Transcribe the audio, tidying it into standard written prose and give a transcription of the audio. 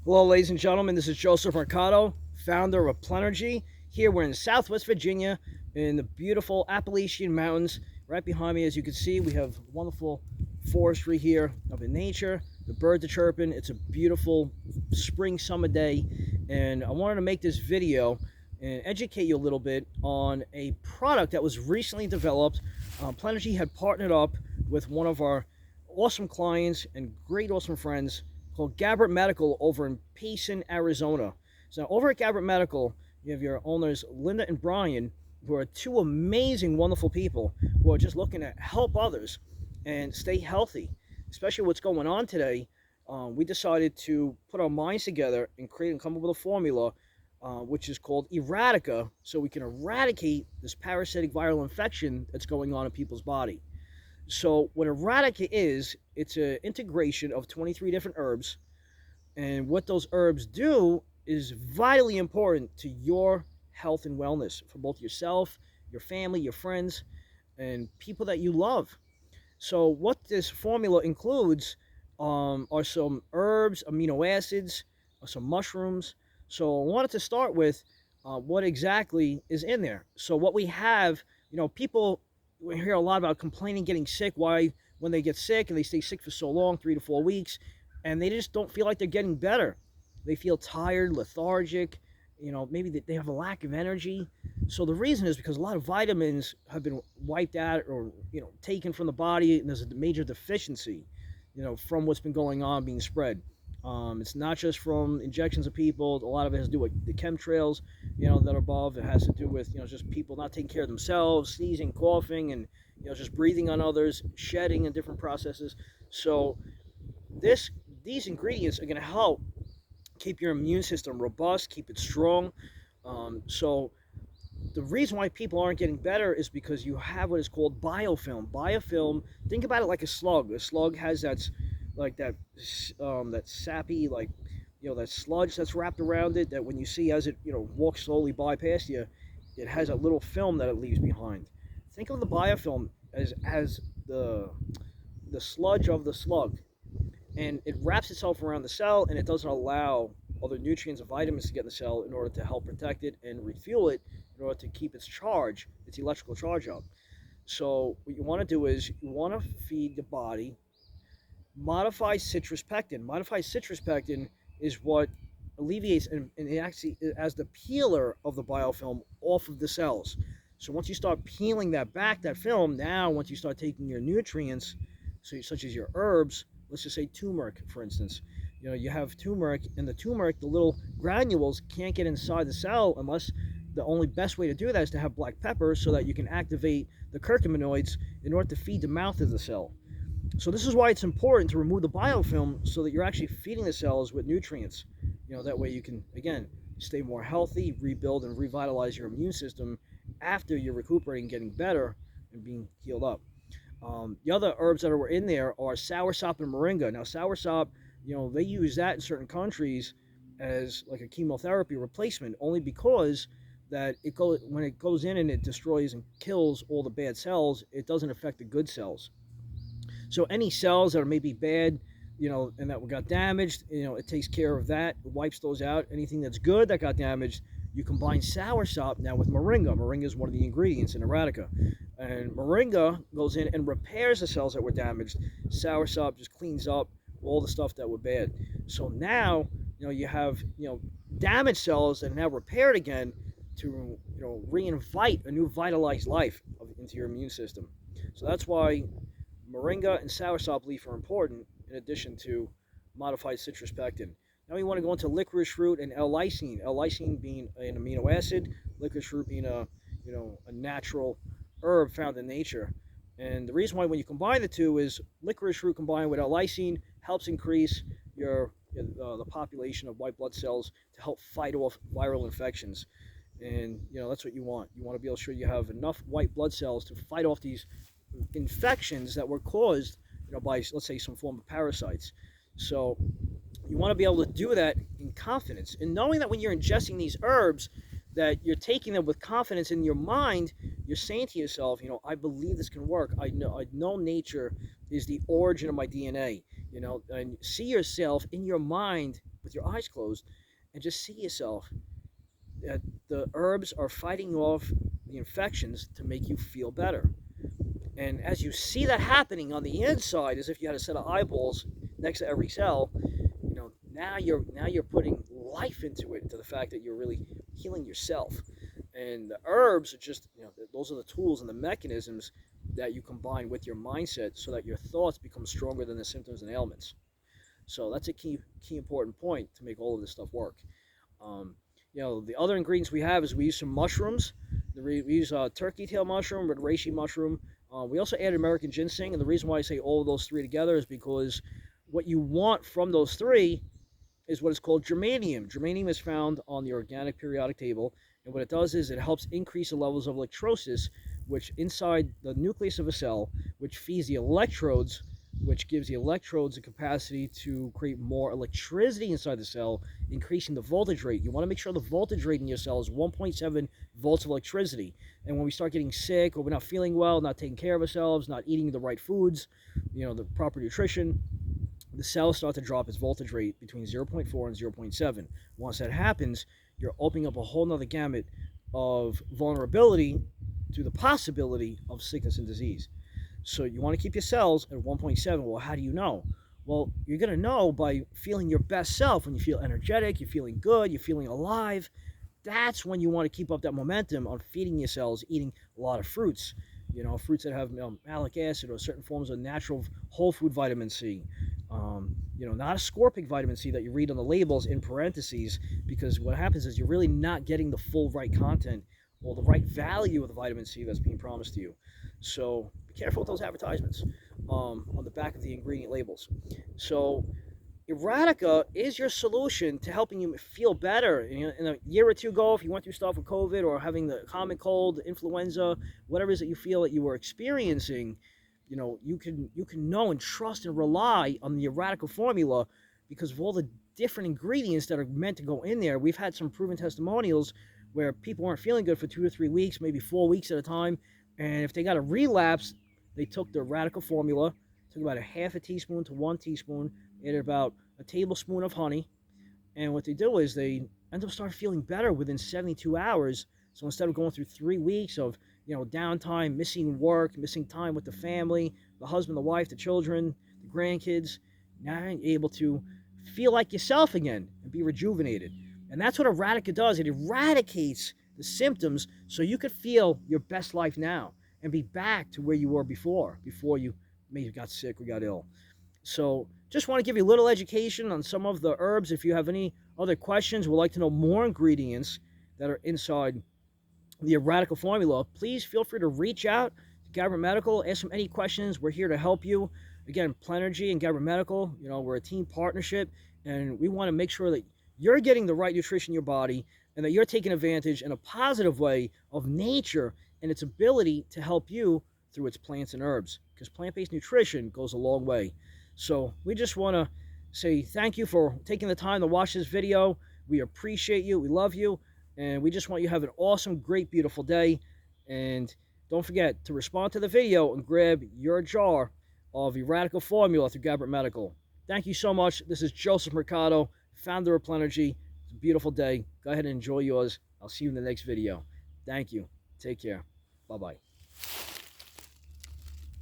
Hello, ladies and gentlemen. This is Joseph Mercado, founder of PLenergy. Here we're in Southwest Virginia in the beautiful Appalachian Mountains. Right behind me, as you can see, we have wonderful forestry here of in nature. The birds are chirping. It's a beautiful spring summer day. And I wanted to make this video and educate you a little bit on a product that was recently developed. PLenergy had partnered up with one of our awesome clients and great awesome friends called Gabbert Medical over in Payson, Arizona. So over at Gabbert Medical, you have your owners, Linda and Brian, who are two amazing, wonderful people who are just looking to help others and stay healthy, especially what's going on today. We decided to put our minds together and create and come up with a formula which is called Eradica, so we can eradicate this parasitic viral infection that's going on in people's body. So what Eradica is, it's an integration of 23 different herbs. And what those herbs do is vitally important to your health and wellness for both yourself, your family, your friends, and people that you love. So what this formula includes are some herbs, amino acids, some mushrooms. So I wanted to start with what exactly is in there. So what we have, people, we hear a lot about complaining, getting sick. Why, when they get sick and they stay sick for so long, 3 to 4 weeks, and they just don't feel like they're getting better. They feel tired, lethargic, maybe they have a lack of energy. So the reason is because a lot of vitamins have been wiped out or, taken from the body, and there's a major deficiency, from what's been going on being spread. It's not just from injections of people. A lot of it has to do with the chemtrails, that are above. It has to do with, just people not taking care of themselves, sneezing, coughing, and, just breathing on others, shedding and different processes. So these ingredients are going to help keep your immune system robust, keep it strong. So the reason why people aren't getting better is because you have what is called biofilm. Biofilm, think about it like a slug. A slug has that sappy, that sludge that's wrapped around it, that when you see as it, walks slowly by past you, it has a little film that it leaves behind. Think of the biofilm as the sludge of the slug, and it wraps itself around the cell, and it doesn't allow other nutrients and vitamins to get in the cell in order to help protect it and refuel it in order to keep its charge, its electrical charge up. So what you want to do is you want to feed the body modified citrus pectin. Modified citrus pectin is what alleviates and it actually as the peeler of the biofilm off of the cells. So once you start peeling that film, now once you start taking your nutrients, such as your herbs, let's just say turmeric, for instance. You have turmeric, and the little granules can't get inside the cell unless the only best way to do that is to have black pepper so that you can activate the curcuminoids in order to feed the mouth of the cell. So this is why it's important to remove the biofilm so that you're actually feeding the cells with nutrients. That way you can, again, stay more healthy, rebuild and revitalize your immune system after you're recuperating, getting better, and being healed up. The other herbs that are in there are SourSop and Moringa. Now, SourSop, they use that in certain countries as like a chemotherapy replacement, only because that when it goes in and it destroys and kills all the bad cells, it doesn't affect the good cells. So any cells that are maybe bad, and that got damaged, it takes care of that, it wipes those out. Anything that's good that got damaged, you combine SourSop now with Moringa. Moringa is one of the ingredients in Eradica. And Moringa goes in and repairs the cells that were damaged. SourSop just cleans up all the stuff that were bad. So now, you have, damaged cells that are now repaired again to, reinvite a new vitalized life into your immune system. So that's why Moringa and SourSop leaf are important in addition to modified citrus pectin. Now we want to go into licorice root and L-Lysine. L-Lysine being an amino acid, licorice root being a natural herb found in nature. And the reason why when you combine the two is licorice root combined with L-Lysine helps increase the population of white blood cells to help fight off viral infections. And that's what you want. You want to be able to sure you have enough white blood cells to fight off these infections that were caused by, let's say, some form of parasites. So you want to be able to do that in confidence, and knowing that when you're ingesting these herbs, that you're taking them with confidence in your mind. You're saying to yourself, I believe this can work. I know nature is the origin of my DNA, and see yourself in your mind with your eyes closed and just see yourself that the herbs are fighting off the infections to make you feel better. And as you see that happening on the inside, as if you had a set of eyeballs next to every cell, now you're putting life into it, into the fact that you're really healing yourself. And the herbs are just, those are the tools and the mechanisms that you combine with your mindset so that your thoughts become stronger than the symptoms and ailments. So that's a key important point to make all of this stuff work. Um, the other ingredients we have is we use some mushrooms. We use turkey tail mushroom, red reishi mushroom. We also added American ginseng, and the reason why I say all of those three together is because what you want from those three is what is called germanium. Germanium is found on the organic periodic table, and what it does is it helps increase the levels of electrolysis, which inside the nucleus of a cell, which feeds the electrodes, which gives the electrodes the capacity to create more electricity inside the cell, increasing the voltage rate. You want to make sure the voltage rate in your cell is 1.7 volts of electricity. And when we start getting sick, or we're not feeling well, not taking care of ourselves, not eating the right foods, the proper nutrition, the cells start to drop its voltage rate between 0.4 and 0.7. Once that happens, you're opening up a whole nother gamut of vulnerability to the possibility of sickness and disease. So you want to keep your cells at 1.7. Well, how do you know? Well, you're going to know by feeling your best self. When you feel energetic, you're feeling good, you're feeling alive. That's when you want to keep up that momentum on feeding your cells, eating a lot of fruits. Fruits that have malic acid or certain forms of natural whole food vitamin C. Not ascorbic vitamin C that you read on the labels in parentheses, because what happens is you're really not getting the full right content or the right value of the vitamin C that's being promised to you. So be careful with those advertisements on the back of the ingredient labels. So Eradicate is your solution to helping you feel better. In a year or two ago, if you went through stuff with COVID or having the common cold, influenza, whatever it is that you feel that you were experiencing, you can know and trust and rely on the Eradicate formula because of all the different ingredients that are meant to go in there. We've had some proven testimonials where people weren't feeling good for 2 to 3 weeks, maybe 4 weeks at a time, and if they got a relapse, they took the Eradicate formula, took about a half a teaspoon to 1 teaspoon, added about a tablespoon of honey, and what they do is they end up start feeling better within 72 hours. So instead of going through 3 weeks of downtime, missing work, missing time with the family, the husband, the wife, the children, the grandkids, now you're able to feel like yourself again and be rejuvenated. And that's what Eradicate does. It eradicates the symptoms so you could feel your best life now and be back to where you were before you maybe got sick or got ill. So just want to give you a little education on some of the herbs. If you have any other questions, would like to know more ingredients that are inside the Eradicate formula, please feel free to reach out to Gabbert Medical, ask them any questions. We're here to help you. Again, PLenergy and Gabbert Medical, we're a team partnership, and we want to make sure that you're getting the right nutrition in your body and that you're taking advantage in a positive way of nature and its ability to help you through its plants and herbs, because plant-based nutrition goes a long way. So we just want to say thank you for taking the time to watch this video. We appreciate you. We love you. And we just want you to have an awesome, great, beautiful day. And don't forget to respond to the video and grab your jar of Eradicate formula through Gabbert Medical. Thank you so much. This is Joseph Mercado, founder of PLenergy. It's a beautiful day. Go ahead and enjoy yours. I'll see you in the next video. Thank you. Take care. Bye-bye.